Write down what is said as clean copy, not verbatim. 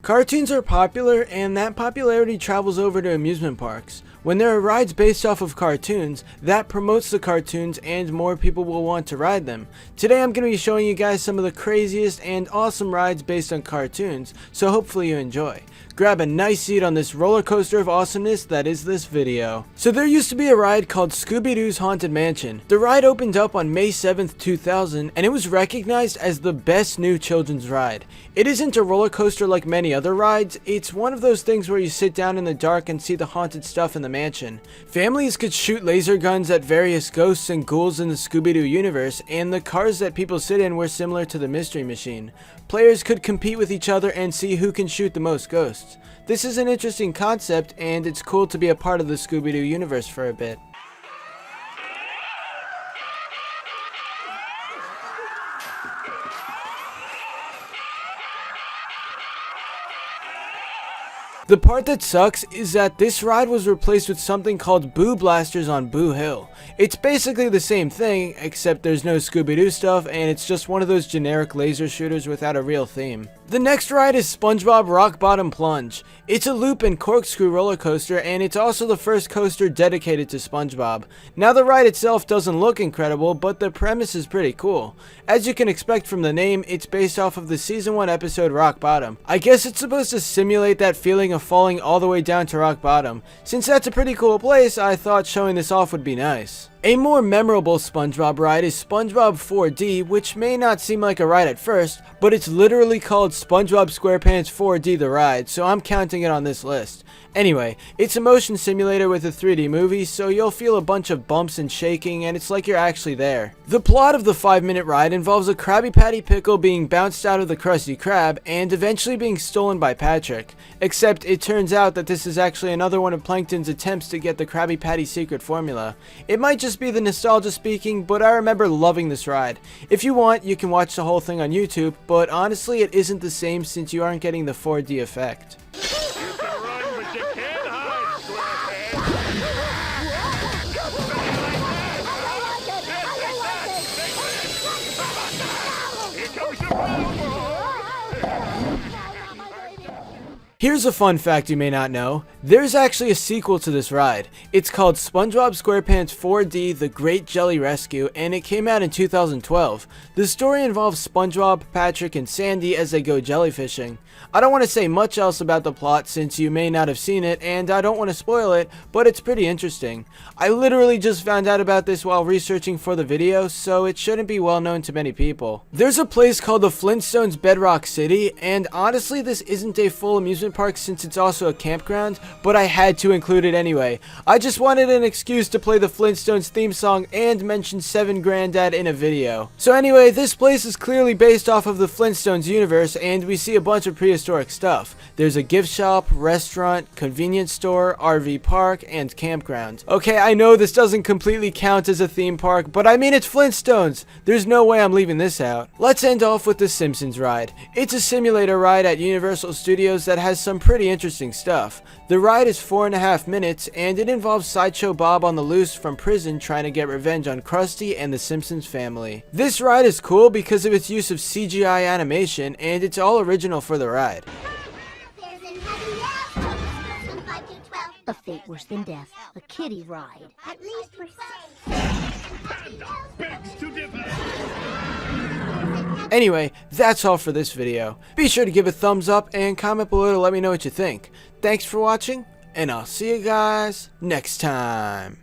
Cartoons are popular, and that popularity travels over to amusement parks. When there are rides based off of cartoons, that promotes the cartoons and more people will want to ride them. Today I'm going to be showing you guys some of the craziest and awesome rides based on cartoons, so hopefully you enjoy. Grab a nice seat on this roller coaster of awesomeness that is this video. So there used to be a ride called Scooby-Doo's Haunted Mansion. The ride opened up on May 7th, 2000, and it was recognized as the best new children's ride. It isn't a roller coaster like many other rides, it's one of those things where you sit down in the dark and see the haunted stuff in the mansion. Families could shoot laser guns at various ghosts and ghouls in the Scooby-Doo universe, and the cars that people sit in were similar to the Mystery Machine. Players could compete with each other and see who can shoot the most ghosts. This is an interesting concept, and it's cool to be a part of the Scooby-Doo universe for a bit. The part that sucks is that this ride was replaced with something called Boo Blasters on Boo Hill. It's basically the same thing, except there's no Scooby-Doo stuff and it's just one of those generic laser shooters without a real theme. The next ride is SpongeBob Rock Bottom Plunge. It's a loop and corkscrew roller coaster, and it's also the first coaster dedicated to SpongeBob. Now the ride itself doesn't look incredible, but the premise is pretty cool. As you can expect from the name, it's based off of the season 1 episode Rock Bottom. I guess it's supposed to simulate that feeling of falling all the way down to rock bottom. Since that's a pretty cool place, I thought showing this off would be nice. A more memorable SpongeBob ride is SpongeBob 4D, which may not seem like a ride at first, but it's literally called SpongeBob Squarepants 4D the ride, so I'm counting it on this list. Anyway, it's a motion simulator with a 3D movie, so you'll feel a bunch of bumps and shaking, and it's like you're actually there. The plot of the 5-minute ride involves a Krabby Patty pickle being bounced out of the Krusty Krab, and eventually being stolen by Patrick. Except it turns out that this is actually another one of Plankton's attempts to get the Krabby Patty secret formula. It might just be the nostalgia speaking, but I remember loving this ride. If you want, you can watch the whole thing on YouTube, but honestly it isn't the same since you aren't getting the 4D effect. Here's a fun fact you may not know. There's actually a sequel to this ride. It's called SpongeBob SquarePants 4D The Great Jelly Rescue, and it came out in 2012. The story involves SpongeBob, Patrick, and Sandy as they go jellyfishing. I don't want to say much else about the plot since you may not have seen it, and I don't want to spoil it, but it's pretty interesting. I literally just found out about this while researching for the video, so it shouldn't be well known to many people. There's a place called the Flintstones Bedrock City, and honestly this isn't a full amusement park since it's also a campground, but I had to include it anyway. I just wanted an excuse to play the Flintstones theme song and mention 7 Granddad in a video. So anyway, this place is clearly based off of the Flintstones universe, and we see a bunch of prehistoric stuff. There's a gift shop, restaurant, convenience store, RV park, and campground. Okay, I know this doesn't completely count as a theme park, but I mean it's Flintstones. There's no way I'm leaving this out. Let's end off with the Simpsons Ride. It's a simulator ride at Universal Studios that has some pretty interesting stuff. The ride is 4.5 minutes, and it involves Sideshow Bob on the loose from prison trying to get revenge on Krusty and the Simpsons family. This ride is cool because of its use of CGI animation, and it's all original for the ride. A fate worse than death. A kiddie ride. At least we're Anyway, that's all for this video. Be sure to give a thumbs up and comment below to let me know what you think. Thanks for watching, and I'll see you guys next time.